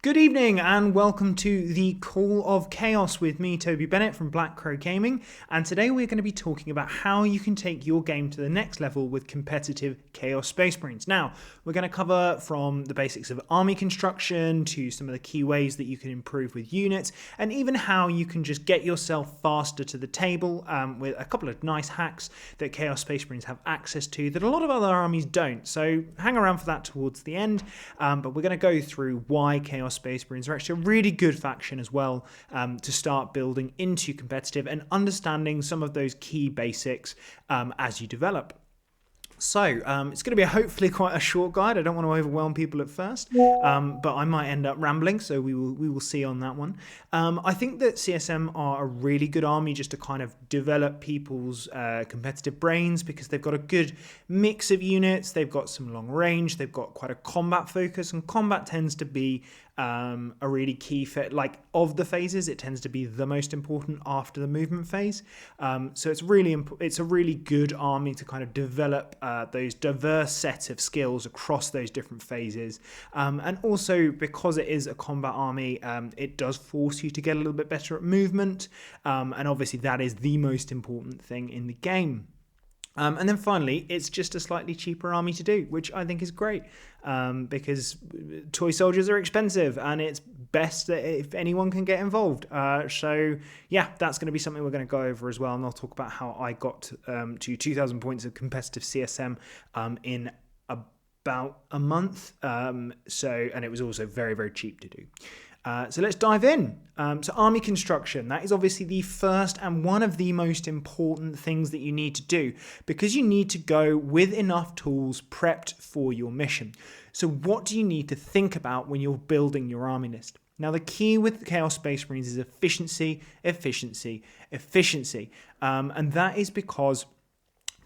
Good evening and welcome to the Call of Chaos with me, Toby Bennett from Black Crow Gaming, and today we're going to be talking about how you can take your game to the next level with competitive Chaos Space Marines. Now, we're going to cover from the basics of army construction to some of the key ways that you can improve with units, and even how you can just get yourself faster to the table with a couple of nice hacks that Chaos Space Marines have access to that a lot of other armies don't. So hang around for that towards the end, but we're going to go through why Chaos Space Marines are actually a really good faction as well to start building into competitive and understanding some of those key basics as you develop. So it's going to be hopefully quite a short guide. I don't want to overwhelm people at first, but I might end up rambling, so we will see on that one. I think that CSM are a really good army just to kind of develop people's competitive brains, because they've got a good mix of units. They've got some long range. They've got quite a combat focus, and combat tends to be a really key fit. Like, of the phases, it tends to be the most important after the movement phase. So it's a really good army to kind of develop those diverse set of skills across those different phases. And also, because it is a combat army, it does force you to get a little bit better at movement. And obviously that is the most important thing in the game. And then finally, it's just a slightly cheaper army to do, which I think is great, because toy soldiers are expensive, and it's best that if anyone can get involved. So yeah, that's going to be something we're going to go over as well, and I'll talk about how I got to 2,000 points of competitive CSM in about a month. And it was also very, very cheap to do. So let's dive in. So army construction, that is obviously the first and one of the most important things that you need to do, because you need to go with enough tools prepped for your mission. So what do you need to think about when you're building your army list? Now, the key with Chaos Space Marines is efficiency, efficiency, efficiency. And that is because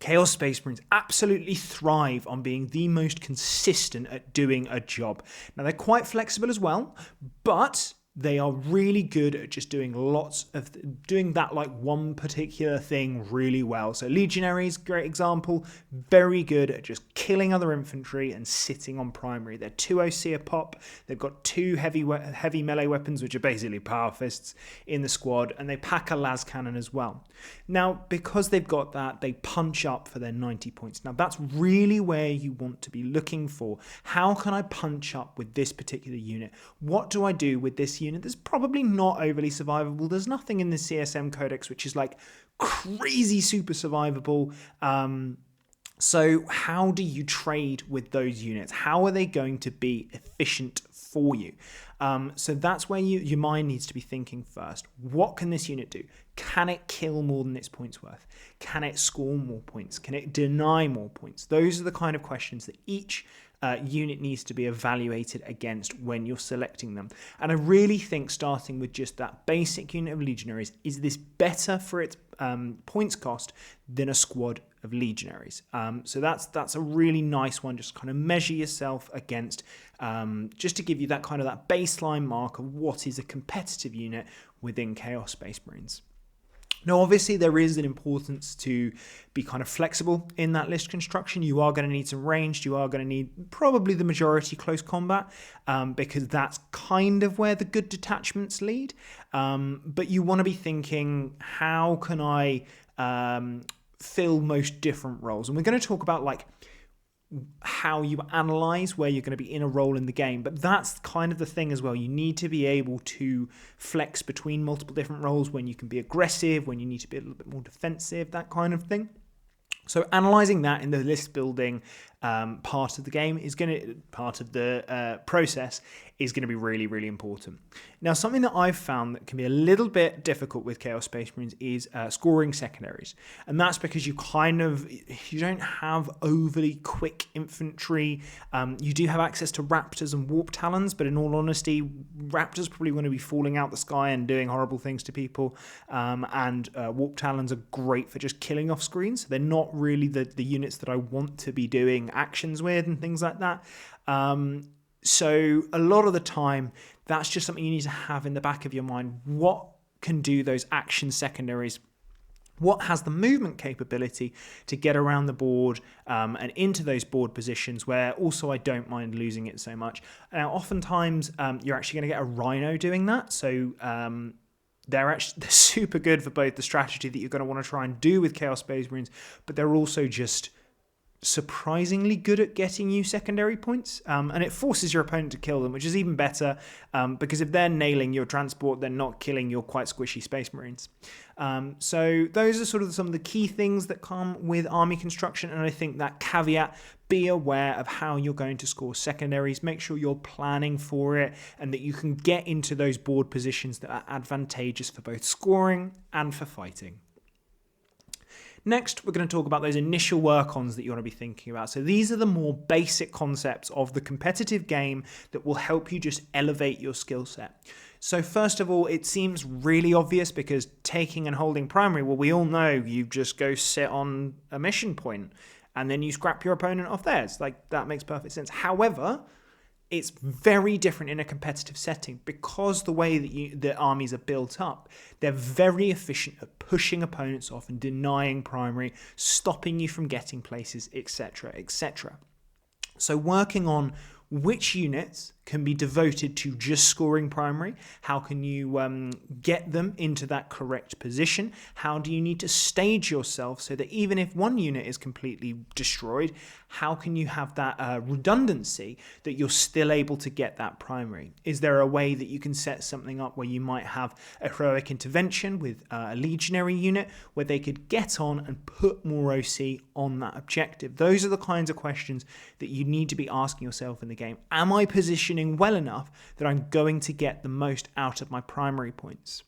Chaos Space Marines absolutely thrive on being the most consistent at doing a job. Now, they're quite flexible as well, but they are really good at just doing that like one particular thing really well. So Legionaries, great example, very good at just killing other infantry and sitting on primary. They're 2 OC a pop. They've got 2 heavy melee weapons, which are basically power fists in the squad, and they pack a las cannon as well. Now, because they've got that, they punch up for their 90 points. Now, that's really where you want to be looking for. How can I punch up with this particular unit? What do I do with this unit that's probably not overly survivable? There's nothing in the CSM codex which is like crazy super survivable. So how do you trade with those units? How are they going to be efficient for you? So that's where your mind needs to be thinking first. What can this unit do? Can it kill more than its points worth? Can it score more points? Can it deny more points? Those are the kind of questions that each unit needs to be evaluated against when you're selecting them. And I really think starting with just that basic unit of Legionaries, is this better for its points cost than a squad of Legionaries? So that's a really nice one. Just kind of measure yourself against, just to give you that kind of that baseline mark of what is a competitive unit within Chaos Space Marines. Now, obviously, there is an importance to be kind of flexible in that list construction. You are going to need some ranged. You are going to need probably the majority close combat, because that's kind of where the good detachments lead. But you want to be thinking, how can I fill most different roles? And we're going to talk about like how you analyze where you're going to be in a role in the game, but that's kind of the thing as well. You need to be able to flex between multiple different roles, when you can be aggressive, when you need to be a little bit more defensive, that kind of thing. So analyzing that in the list building part of the game process is going to be really, really important. Now, something that I've found that can be a little bit difficult with Chaos Space Marines is scoring secondaries. And that's because you don't have overly quick infantry. You do have access to Raptors and Warp Talons, but in all honesty, Raptors probably want to be falling out the sky and doing horrible things to people. And Warp Talons are great for just killing off screens. They're not really the units that I want to be doing actions with and things like that. So a lot of the time, that's just something you need to have in the back of your mind. What can do those action secondaries what has the movement capability to get around the board and into those board positions where also I don't mind losing it so much. Now, oftentimes you're actually going to get a Rhino doing that. So they're super good for both the strategy that you're going to want to try and do with Chaos Space Marines, but they're also just surprisingly good at getting you secondary points, and it forces your opponent to kill them, which is even better, because if they're nailing your transport, they're not killing your quite squishy Space Marines. So those are sort of some of the key things that come with army construction, and I think that caveat, be aware of how you're going to score secondaries, make sure you're planning for it, and that you can get into those board positions that are advantageous for both scoring and for fighting. Next, we're going to talk about those initial work-ons that you want to be thinking about. So these are the more basic concepts of the competitive game that will help you just elevate your skill set. So first of all, it seems really obvious because taking and holding primary, well, we all know you just go sit on a mission point and then you scrap your opponent off theirs. Like, that makes perfect sense. However, it's very different in a competitive setting because the way that the armies are built up, they're very efficient at pushing opponents off and denying primary, stopping you from getting places, etc., etc. So working on which units can be devoted to just scoring primary, how can you get them into that correct position, how do you need to stage yourself so that even if one unit is completely destroyed, how can you have that redundancy that you're still able to get that primary? Is there a way that you can set something up where you might have a heroic intervention with a legionary unit where they could get on and put more OC on that objective? Those are the kinds of questions that you need to be asking yourself in the game. Am I positioning well enough that I'm going to get the most out of my primary points?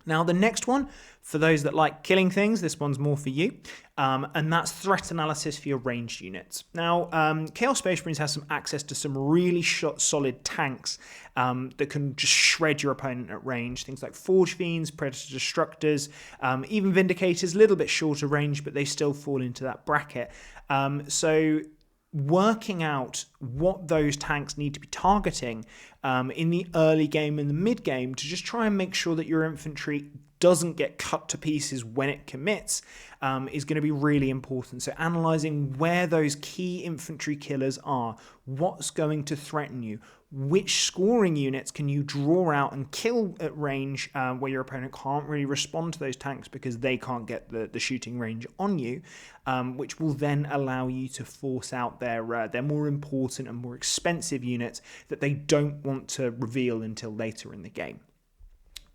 Now, the next one, for those that like killing things, this one's more for you, and that's threat analysis for your ranged units. Now, Chaos Space Marines has some access to some really solid tanks that can just shred your opponent at range. Things like Forge Fiends, Predator Destructors, even Vindicators, a little bit shorter range, but they still fall into that bracket. So working out what those tanks need to be targeting in the early game and the mid game to just try and make sure that your infantry doesn't get cut to pieces when it commits is going to be really important. So analysing where those key infantry killers are, what's going to threaten you, which scoring units can you draw out and kill at range where your opponent can't really respond to those tanks because they can't get the shooting range on you, which will then allow you to force out their more important and more expensive units that they don't want to reveal until later in the game.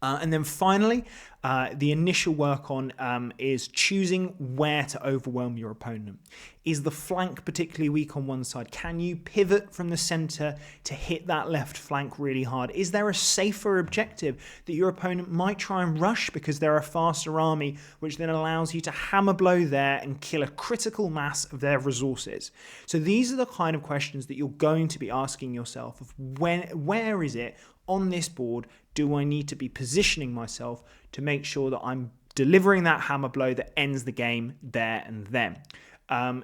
And then finally, the initial work on is choosing where to overwhelm your opponent. Is the flank particularly weak on one side? Can you pivot from the center to hit that left flank really hard? Is there a safer objective that your opponent might try and rush because they're a faster army, which then allows you to hammer blow there and kill a critical mass of their resources? So these are the kind of questions that you're going to be asking yourself of where is it on this board do I need to be positioning myself to make sure that I'm delivering that hammer blow that ends the game there and then.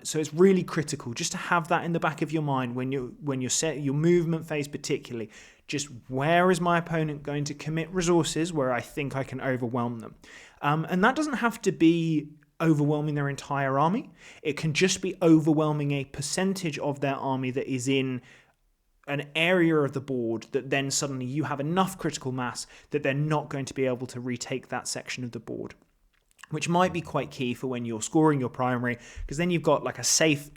So it's really critical just to have that in the back of your mind when you're set your movement phase, particularly. Just where is my opponent going to commit resources where I think I can overwhelm them? And that doesn't have to be overwhelming their entire army. It can just be overwhelming a percentage of their army that is in an area of the board that then suddenly you have enough critical mass that they're not going to be able to retake that section of the board, which might be quite key for when you're scoring your primary, because then you've got a safe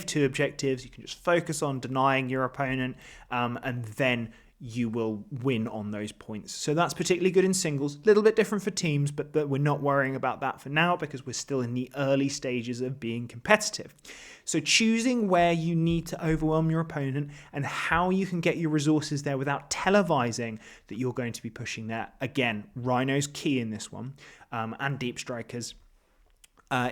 2 objectives. You can just focus on denying your opponent, and then you will win on those points. So that's particularly good in singles, a little bit different for teams, but we're not worrying about that for now because we're still in the early stages of being competitive. So choosing where you need to overwhelm your opponent and how you can get your resources there without televising that you're going to be pushing there. Again, Rhino's key in this one, and Deep Strikers.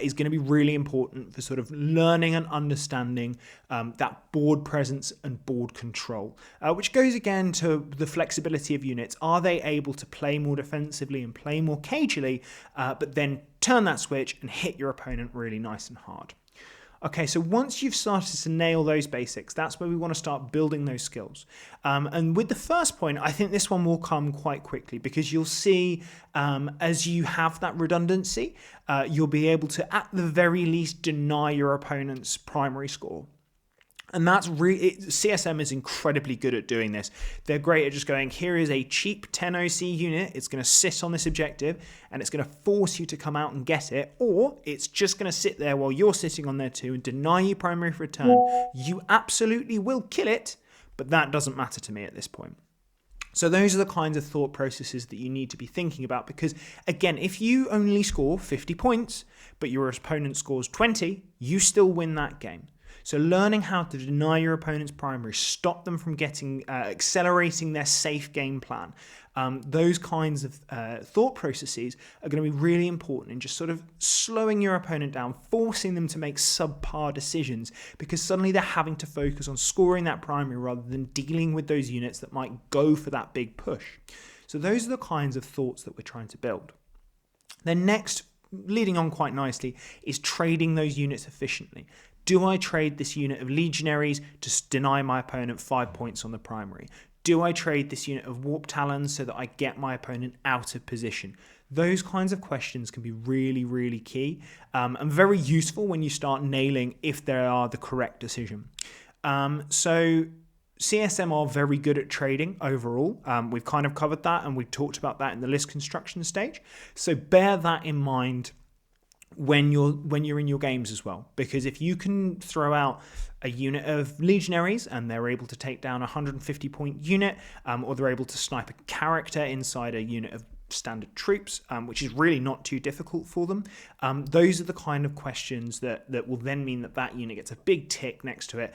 Is going to be really important for sort of learning and understanding that board presence and board control, which goes again to the flexibility of units. Are they able to play more defensively and play more cagily, but then turn that switch and hit your opponent really nice and hard? Okay, so once you've started to nail those basics, that's where we want to start building those skills. And with the first point, I think this one will come quite quickly, because you'll see as you have that redundancy, you'll be able to, at the very least, deny your opponent's primary score. And that's really, CSM is incredibly good at doing this. They're great at just going, here is a cheap 10 OC unit, it's going to sit on this objective, and it's going to force you to come out and get it, or it's just going to sit there while you're sitting on there too and deny you primary for return. You absolutely will kill it, but that doesn't matter to me at this point. So those are the kinds of thought processes that you need to be thinking about, because again, if you only score 50 points, but your opponent scores 20, you still win that game. So learning how to deny your opponent's primary, stop them from getting accelerating their safe game plan. Those kinds of thought processes are going to be really important in just sort of slowing your opponent down, forcing them to make subpar decisions, because suddenly they're having to focus on scoring that primary rather than dealing with those units that might go for that big push. So those are the kinds of thoughts that we're trying to build. Then next, leading on quite nicely, is trading those units efficiently. Do I trade this unit of legionaries to deny my opponent 5 points on the primary? Do I trade this unit of warp talons so that I get my opponent out of position? Those kinds of questions can be really, really key and very useful when you start nailing if they are the correct decision. So CSM are very good at trading overall. We've kind of covered that, and we've talked about that in the list construction stage. So bear that in mind when you're in your games as well, because if you can throw out a unit of legionaries and they're able to take down a 150 point unit, or they're able to snipe a character inside a unit of standard troops, which is really not too difficult for them, those are the kind of questions that will then mean that unit gets a big tick next to it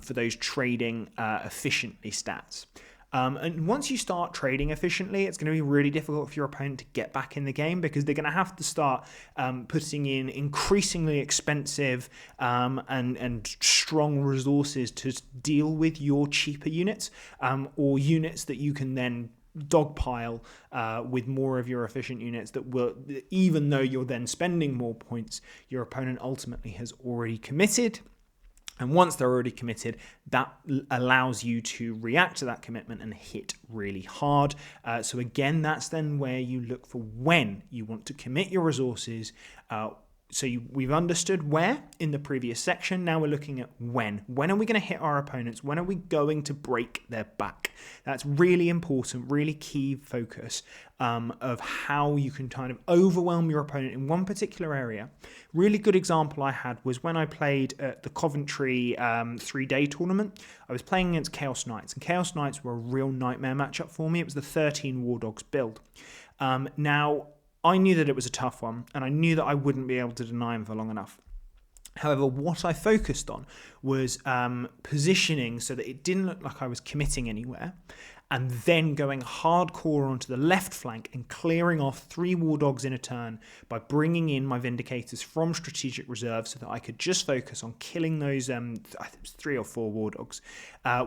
for those trading efficiently stats. And once you start trading efficiently, it's going to be really difficult for your opponent to get back in the game, because they're going to have to start putting in increasingly expensive and strong resources to deal with your cheaper units, or units that you can then dogpile with more of your efficient units that will, even though you're then spending more points, your opponent ultimately has already committed. And once they're already committed, that allows you to react to that commitment and hit really hard. So again, that's then where you look for when you want to commit your resources. We've understood where in the previous section. Now we're looking at when. When are we going to hit our opponents? When are we going to break their back? That's really important, really key focus of how you can kind of overwhelm your opponent in one particular area. Really good example I had was when I played at the Coventry 3-day tournament. I was playing against Chaos Knights, and Chaos Knights were a real nightmare matchup for me. It was the 13 War Dogs build. Now, I knew that it was a tough one, and I knew that I wouldn't be able to deny him for long enough. However, what I focused on was positioning so that it didn't look like I was committing anywhere, and then going hardcore onto the left flank and clearing off 3 War Dogs in a turn by bringing in my Vindicators from strategic reserve so that I could just focus on killing those I think it was 3 or 4 War Dogs,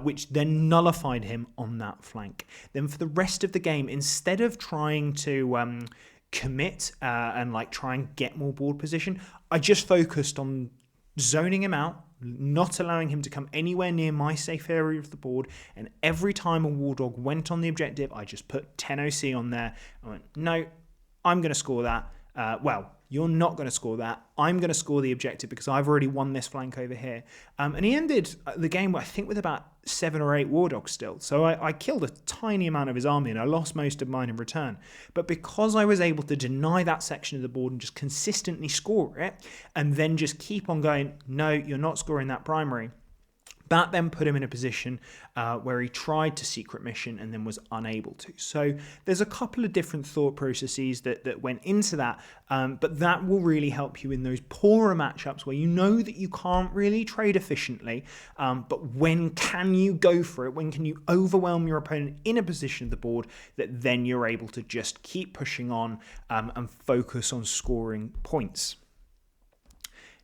which then nullified him on that flank. Then for the rest of the game, instead of trying to commit and try and get more board position, I just focused on zoning him out, not allowing him to come anywhere near my safe area of the board, and every time a War Dog went on the objective, I just put 10 OC on there. I went, no, I'm going to score that. You're not going to score that. I'm going to score the objective because I've already won this flank over here. And he ended the game, I think, with about 7 or 8 War Dogs still. So I killed a tiny amount of his army, and I lost most of mine in return. But because I was able to deny that section of the board and just consistently score it, and then just keep on going, no, you're not scoring that primary, that then put him in a position where he tried to secret mission and then was unable to. So there's a couple of different thought processes that went into that, but that will really help you in those poorer matchups where you know that you can't really trade efficiently, but when can you go for it? When can you overwhelm your opponent in a position of the board that then you're able to just keep pushing on and focus on scoring points?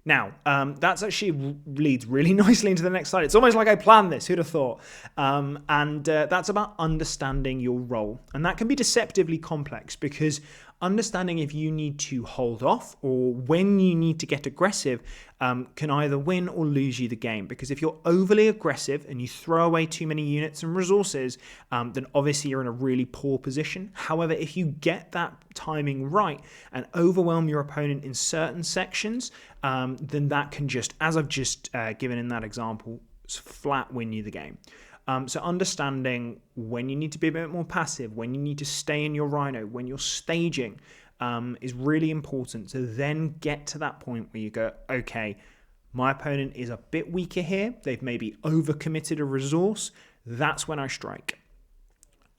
Now, that's actually leads really nicely into the next slide. It's almost like I planned this, who'd have thought? That's about understanding your role. And that can be deceptively complex because Understanding if you need to hold off or when you need to get aggressive can either win or lose you the game. Because if you're overly aggressive and you throw away too many units and resources, then obviously you're in a really poor position. However, if you get that timing right and overwhelm your opponent in certain sections, then that can just, as I've just given in that example, flat win you the game. So understanding when you need to be a bit more passive, when you need to stay in your rhino, when you're staging, is really important to then get to that point where you go, okay, my opponent is a bit weaker here. They've maybe overcommitted a resource. That's when I strike.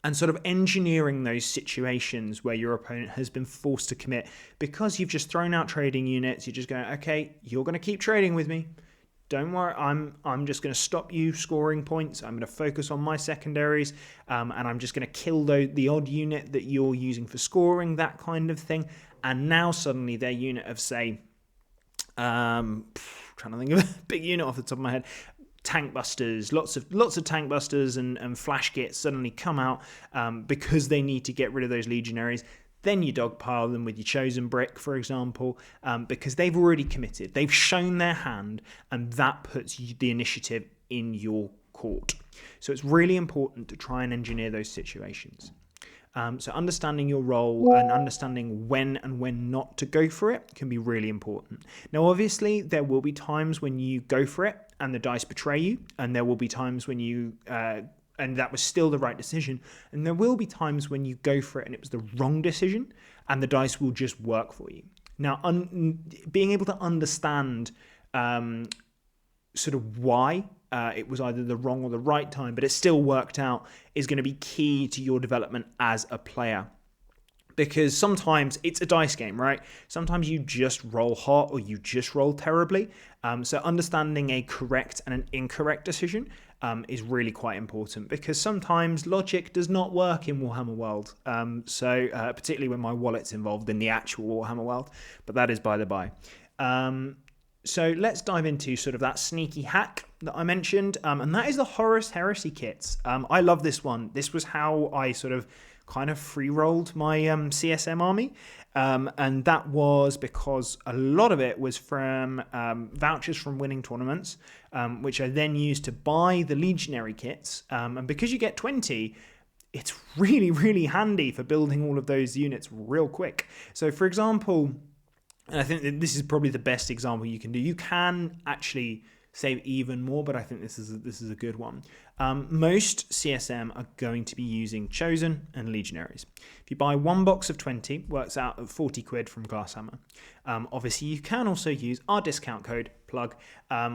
And sort of engineering those situations where your opponent has been forced to commit because you've just thrown out trading units. You're just going, okay, you're going to keep trading with me. Don't worry, I'm just going to stop you scoring points. I'm going to focus on my secondaries, and I'm just going to kill the odd unit that you're using for scoring, that kind of thing. And now suddenly their unit of, say, trying to think of a big unit off the top of my head, tank busters, lots of tank busters and flash kits suddenly come out because they need to get rid of those legionaries. Then you dogpile them with your chosen brick, for example, because they've already committed. They've shown their hand, and that puts the initiative in your court. So it's really important to try and engineer those situations. So understanding your role and understanding when and when not to go for it can be really important. Now, obviously, there will be times when you go for it and the dice betray you, and there will be times when you... and that was still the right decision. And there will be times when you go for it and it was the wrong decision, and the dice will just work for you. Now, being able to understand sort of why it was either the wrong or the right time, but it still worked out, is going to be key to your development as a player. Because sometimes it's a dice game, right? Sometimes you just roll hot or you just roll terribly. So understanding a correct and an incorrect decision is really quite important, because sometimes logic does not work in Warhammer World. Particularly when my wallet's involved in the actual Warhammer World, but that is by the by. So let's dive into sort of that sneaky hack that I mentioned, and that is the Horus Heresy kits. I love this one. This was how I sort of kind of free-rolled my CSM army, and that was because a lot of it was from vouchers from winning tournaments, which I then used to buy the Legionary kits, and because you get 20, it's really, really handy for building all of those units real quick. So, for example, and I think that this is probably the best example you can do. You can actually save even more, but I think this is a good one. Most CSM are going to be using Chosen and Legionaries. If you buy one box of 20, works out at 40 quid from Glasshammer. Obviously, you can also use our discount code, plug,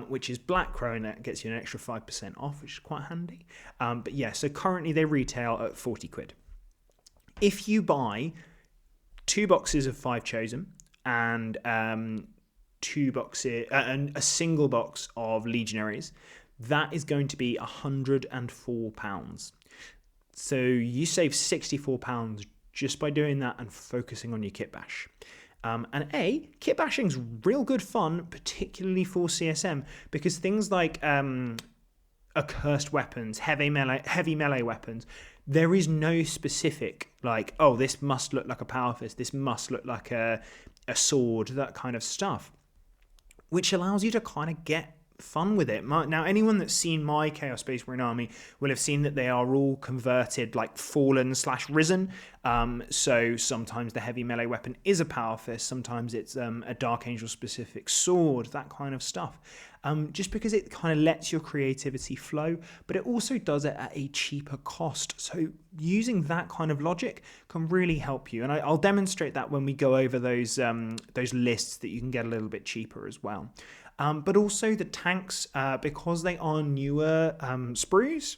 which is Black Crow, and that gets you an extra 5% off, which is quite handy. But yeah, so currently they retail at 40 quid. If you buy 2 boxes of 5 Chosen and 2 boxes and a single box of Legionaries, that is going to be £104. So you save £64 just by doing that and focusing on your kit bash. And kit bashing's real good fun, particularly for CSM, because things like accursed weapons, heavy melee weapons, there is no specific, like, oh, this must look like a power fist, this must look like a sword, that kind of stuff, which allows you to kind of get fun with it. Now, anyone that's seen my Chaos Space Marine army will have seen that they are all converted, like fallen/risen. So sometimes the heavy melee weapon is a power fist, sometimes it's a Dark Angel specific sword, that kind of stuff. Just because it kind of lets your creativity flow, but it also does it at a cheaper cost. So using that kind of logic can really help you. And I'll demonstrate that when we go over those lists that you can get a little bit cheaper as well. But also the tanks, because they are newer sprues,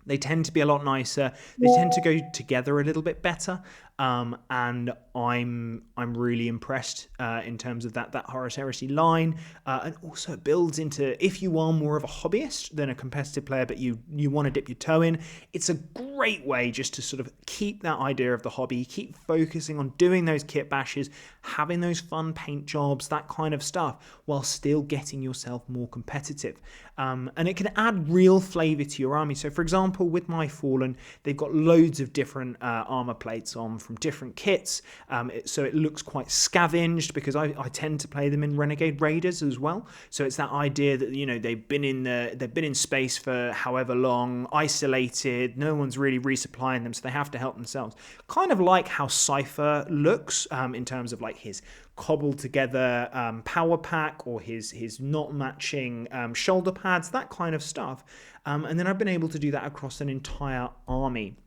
they tend to be a lot nicer. They tend to go together a little bit better. And I'm really impressed in terms of that Horus Heresy line. And also it builds into, if you are more of a hobbyist than a competitive player, but you want to dip your toe in, it's a great way just to sort of keep that idea of the hobby, keep focusing on doing those kit bashes, having those fun paint jobs, that kind of stuff, while still getting yourself more competitive. And it can add real flavour to your army. So for example, with my Fallen, they've got loads of different armour plates on from different kits, so it looks quite scavenged, because I tend to play them in Renegade Raiders as well. So it's that idea that, you know, they've been in space for however long, isolated, no one's really resupplying them, so they have to help themselves. Kind of like how Cypher looks, in terms of like his cobbled together power pack, or his not matching shoulder pads, that kind of stuff. And then I've been able to do that across an entire army.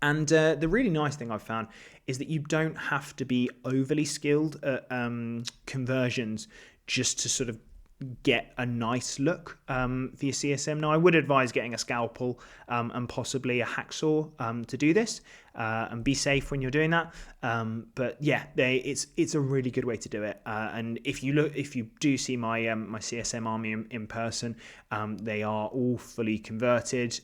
And the really nice thing I've found is that you don't have to be overly skilled at conversions just to sort of get a nice look for your CSM. Now, I would advise getting a scalpel and possibly a hacksaw to do this, and be safe when you're doing that. But yeah, it's a really good way to do it. And if you do see my my CSM army in person, they are all fully converted.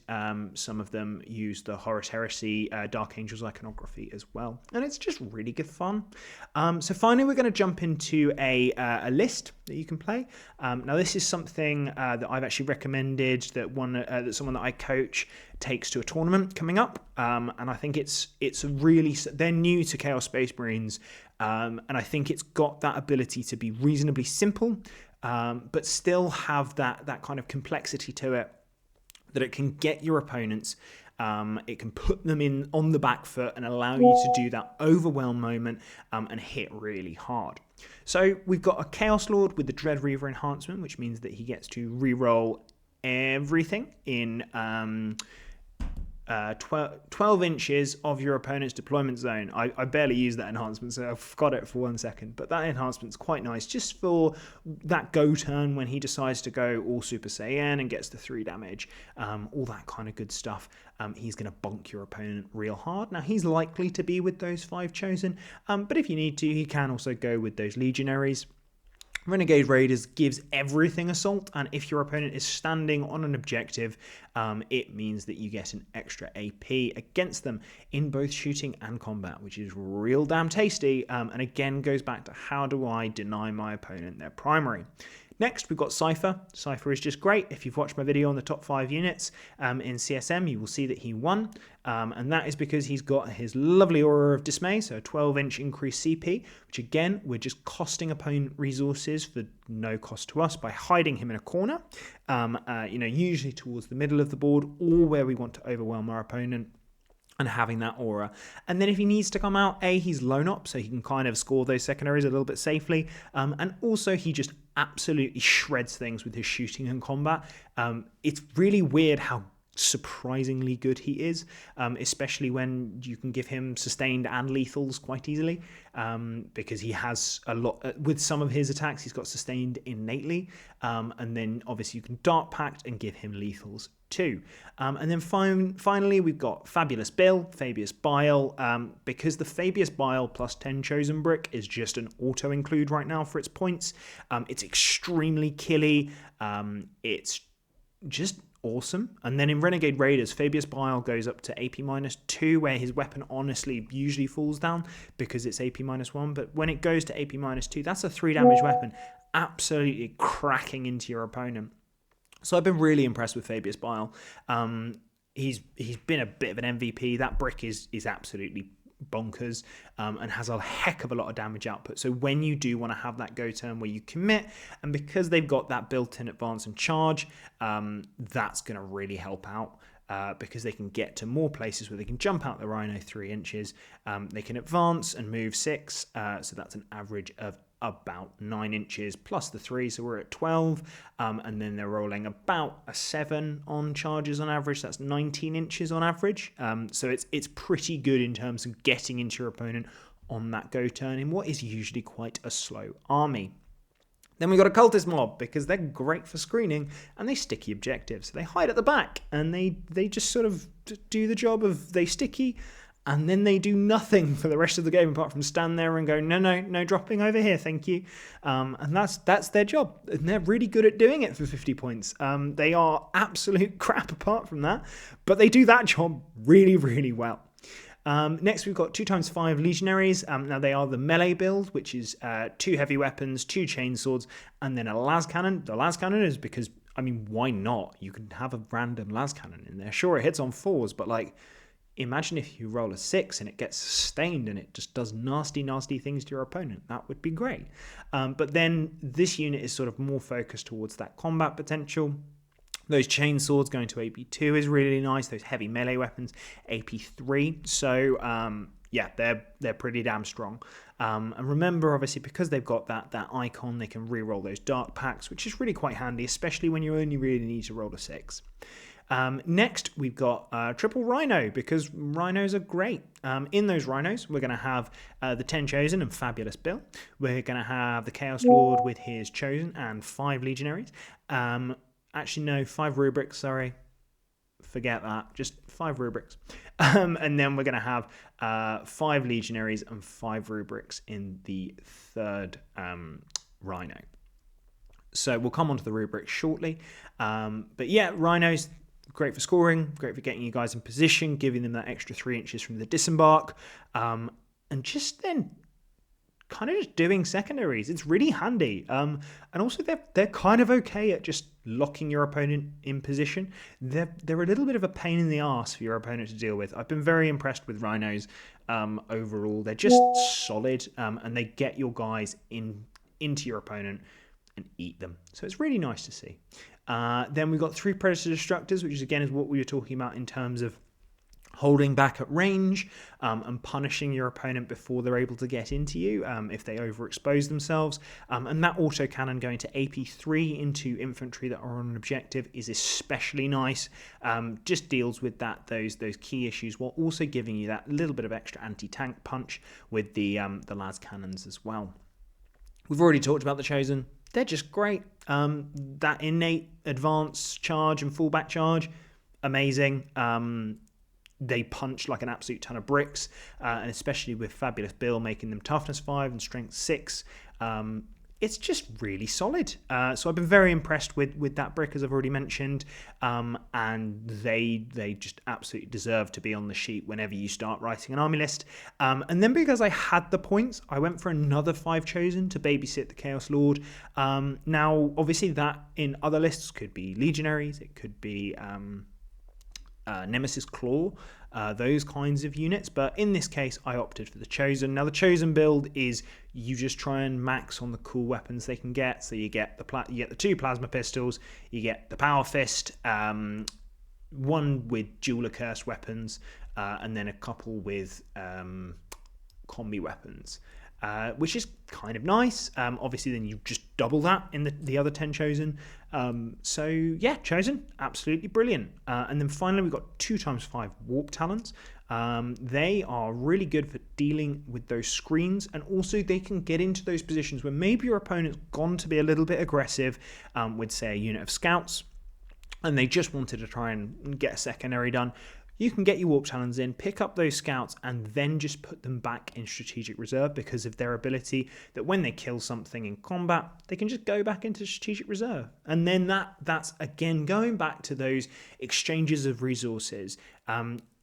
Some of them use the Horus Heresy Dark Angels iconography as well, and it's just really good fun. So finally, we're going to jump into a list that you can play. Now, this is something that I've actually recommended that someone that I coach takes to a tournament coming up, and I think it's really, they're new to Chaos Space Marines, and I think it's got that ability to be reasonably simple, but still have that kind of complexity to it, that it can get your opponents, it can put them in on the back foot and allow you to do that overwhelm moment and hit really hard. So we've got a Chaos Lord with the Dread Reaver enhancement, which means that he gets to reroll everything in 12 inches of your opponent's deployment zone. I barely use that enhancement, so I forgot it for 1 second. But that enhancement's quite nice, just for that go turn when he decides to go all Super Saiyan and gets the 3 damage, all that kind of good stuff. He's going to bonk your opponent real hard. Now, he's likely to be with those 5 chosen, but if you need to, he can also go with those legionaries. Renegade Raiders gives everything assault, and if your opponent is standing on an objective, it means that you get an extra AP against them in both shooting and combat, which is real damn tasty, and again goes back to how do I deny my opponent their primary. Next, we've got Cypher. Cypher is just great. If you've watched my video on the top 5 units in CSM, you will see that he won. And that is because he's got his lovely Aura of Dismay, so a 12-inch increased CP, which again, we're just costing opponent resources for no cost to us by hiding him in a corner, usually towards the middle of the board, or where we want to overwhelm our opponent, and having that aura. And then if he needs to come out, he's lone op, so he can kind of score those secondaries a little bit safely. And also he just absolutely shreds things with his shooting and combat. It's really weird how surprisingly good he is, especially when you can give him sustained and lethals quite easily, because he has a lot with some of his attacks. He's got sustained innately, and then obviously you can Dark Pact and give him lethals too. And then finally we've got Fabulous Bill, Fabius Bile, because the Fabius Bile plus 10 chosen brick is just an auto include right now for its points. It's extremely killy. It's just awesome. And then in Renegade Raiders, Fabius Bile goes up to AP -2, where his weapon honestly usually falls down because it's AP -1. But when it goes to AP -2, that's a 3 damage weapon, absolutely cracking into your opponent. So I've been really impressed with Fabius Bile. He's been a bit of an MVP. That brick is absolutely bonkers, and has a heck of a lot of damage output. So when you do want to have that go turn where you commit, and because they've got that built-in advance and charge, that's going to really help out, because they can get to more places where they can jump out the Rhino 3 inches. They can advance and move 6, so that's an average of about 9 inches plus the 3, so we're at 12, and then they're rolling about a 7 on charges on average. That's 19 inches on average, so it's pretty good in terms of getting into your opponent on that go turn in what is usually quite a slow army. Then we got a Cultist mob, because they're great for screening and they sticky objectives. So they hide at the back and they just sort of do the job of they sticky, and then they do nothing for the rest of the game apart from stand there and go, no dropping over here, thank you. And that's their job. And they're really good at doing it for 50 points. They are absolute crap apart from that, but they do that job really, really well. Next, we've got 2x5 legionaries. Now, they are the melee build, which is 2 heavy weapons, 2 chainswords, and then a las cannon. The las cannon is because, I mean, why not? You can have a random las cannon in there. Sure, it hits on 4s, but like, Imagine if you roll a 6 and it gets sustained and it just does nasty, nasty things to your opponent. That would be great. But then this unit is sort of more focused towards that combat potential. Those chain swords going to AP2 is really nice. Those heavy melee weapons, AP3. So yeah, they're pretty damn strong. And remember, obviously, because they've got that icon, they can re-roll those dark packs, which is really quite handy, especially when you only really need to roll a 6. Next, we've got triple rhino, because rhinos are great. In those rhinos, we're going to have the 10 Chosen and Fabulous Bill. We're going to have the Chaos Lord with his Chosen and 5 Legionaries. Actually, no, 5 rubrics, sorry. Forget that. Just 5 rubrics. And then we're going to have 5 Legionaries and 5 rubrics in the third rhino. So we'll come on to the rubrics shortly. But yeah, rhinos, great for scoring, great for getting you guys in position, giving them that extra 3 inches from the disembark. And just then kind of just doing secondaries. It's really handy. And also they're kind of okay at just locking your opponent in position. They're a little bit of a pain in the arse for your opponent to deal with. I've been very impressed with rhinos overall. They're just solid, and they get your guys into your opponent and eat them. So it's really nice to see. Then we've got 3 Predator Destructors, which is again is what we were talking about in terms of holding back at range and punishing your opponent before they're able to get into you if they overexpose themselves. And that autocannon going to AP3 into infantry that are on an objective is especially nice. Just deals with those key issues while also giving you that little bit of extra anti-tank punch with the las cannons as well. We've already talked about the Chosen. They're just great. That innate advance charge and fallback charge, amazing. They punch like an absolute ton of bricks, and especially with Fabulous Bill making them toughness 5 and strength 6. It's just really solid. So I've been very impressed with that brick, as I've already mentioned, and they just absolutely deserve to be on the sheet whenever you start writing an army list. And then because I had the points, I went for another 5 Chosen to babysit the Chaos Lord. Now, obviously that in other lists could be Legionaries, it could be Nemesis Claw, those kinds of units, but in this case I opted for the Chosen. Now the Chosen build is you just try and max on the cool weapons they can get. So you get the 2 plasma pistols, you get the power fist, 1 with dual accursed weapons, and then a couple with combi weapons. Which is kind of nice. Obviously, then you just double that in the other 10 Chosen. So yeah, Chosen, absolutely brilliant. And then finally, we've got 2x5 Warp Talons. They are really good for dealing with those screens, and also they can get into those positions where maybe your opponent's gone to be a little bit aggressive with, say, a unit of scouts, and they just wanted to try and get a secondary done. You can get your Warp Talons in, pick up those scouts, and then just put them back in strategic reserve because of their ability that when they kill something in combat, they can just go back into strategic reserve. And then that's again going back to those exchanges of resources.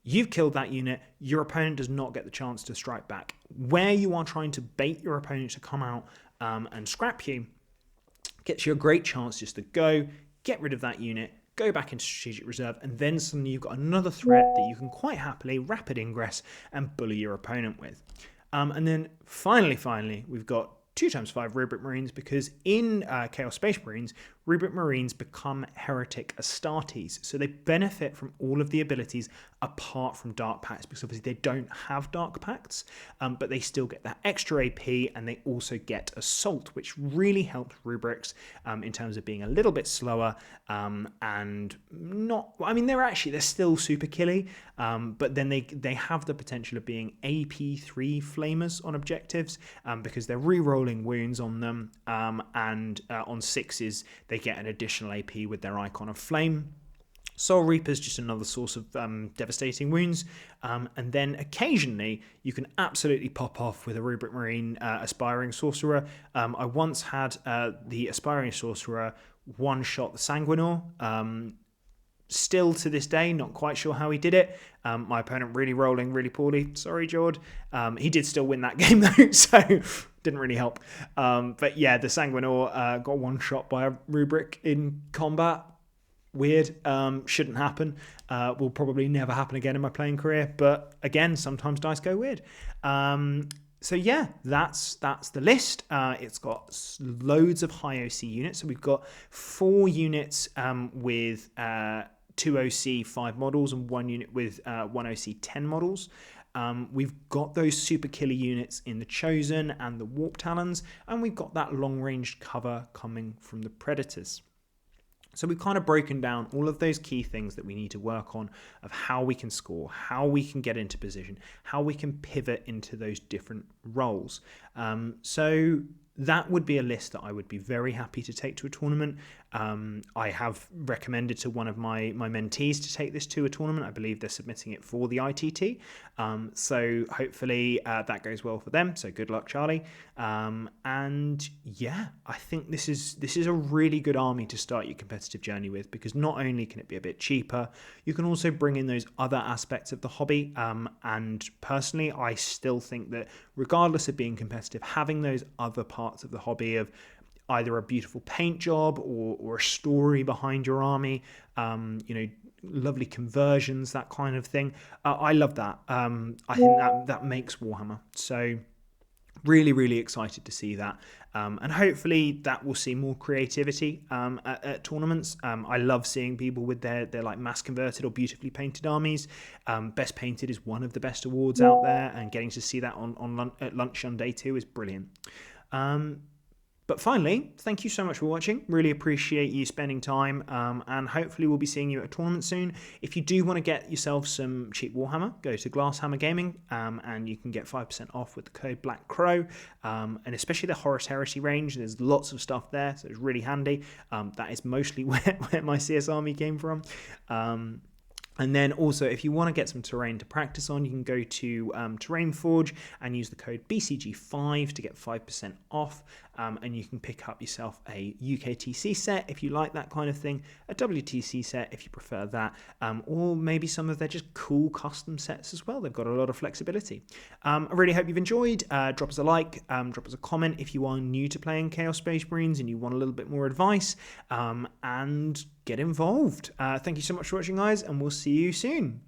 You've killed that unit, your opponent does not get the chance to strike back. Where you are trying to bait your opponent to come out and scrap you, gets you a great chance just to go, get rid of that unit, go back into strategic reserve, and then suddenly you've got another threat that you can quite happily rapid ingress and bully your opponent with. And then finally, we've got 2x5 Rubric Marines, because in Chaos Space Marines, Rubric Marines become Heretic Astartes. So they benefit from all of the abilities apart from Dark Pacts, because obviously they don't have Dark Pacts, but they still get that extra AP, and they also get Assault, which really helps Rubrics in terms of being a little bit slower and not... I mean, they're still super killy, but then they have the potential of being AP3 Flamers on objectives because they're re-rolling wounds on them, and on 6s, they get an additional AP with their icon of flame. Soul Reaper's just another source of devastating wounds. And then occasionally you can absolutely pop off with a Rubric Marine Aspiring Sorcerer. I once had the Aspiring Sorcerer one-shot the Sanguinor. Still to this day, not quite sure how he did it. My opponent really rolling really poorly. Sorry, Jord. He did still win that game though, so didn't really help. But yeah, the Sanguinor got one shot by a Rubric in combat. weird. Shouldn't happen. Will probably never happen again in my playing career. But again, sometimes dice go weird. So yeah, that's the list. It's got loads of high OC units. So we've got 4 units with 2 OC 5 models and 1 unit with 1 OC 10 models. We've got those super killer units in the Chosen and the Warp Talons, and we've got that long-range cover coming from the Predators. So we've kind of broken down all of those key things that we need to work on of how we can score, how we can get into position, how we can pivot into those different roles. So that would be a list that I would be very happy to take to a tournament. I have recommended to one of my mentees to take this to a tournament. I believe they're submitting it for the ITT. So hopefully that goes well for them. So good luck, Charlie. And yeah, I think this is a really good army to start your competitive journey with, because not only can it be a bit cheaper, you can also bring in those other aspects of the hobby. And personally, I still think that regardless of being competitive, having those other parts of the hobby of either a beautiful paint job or a story behind your army, lovely conversions, that kind of thing. I love that. I think that makes Warhammer. So really, really excited to see that. And hopefully that will see more creativity at tournaments. I love seeing people with their like mass converted or beautifully painted armies. Best Painted is one of the best awards out there, and getting to see that at lunch on day 2 is brilliant. But finally, thank you so much for watching. Really appreciate you spending time, and hopefully we'll be seeing you at a tournament soon. If you do want to get yourself some cheap Warhammer, go to Glasshammer Gaming, and you can get 5% off with the code Black Crow, and especially the Horus Heresy range. There's lots of stuff there, so it's really handy. That is mostly where my CS army came from. And then also, if you want to get some terrain to practice on, you can go to Terrain Forge and use the code BCG5 to get 5% off. And you can pick up yourself a UKTC set if you like that kind of thing, a WTC set if you prefer that, or maybe some of their just cool custom sets as well. They've got a lot of flexibility. I really hope you've enjoyed. Drop us a like, drop us a comment if you are new to playing Chaos Space Marines and you want a little bit more advice, and get involved. Thank you so much for watching, guys, and we'll see you soon.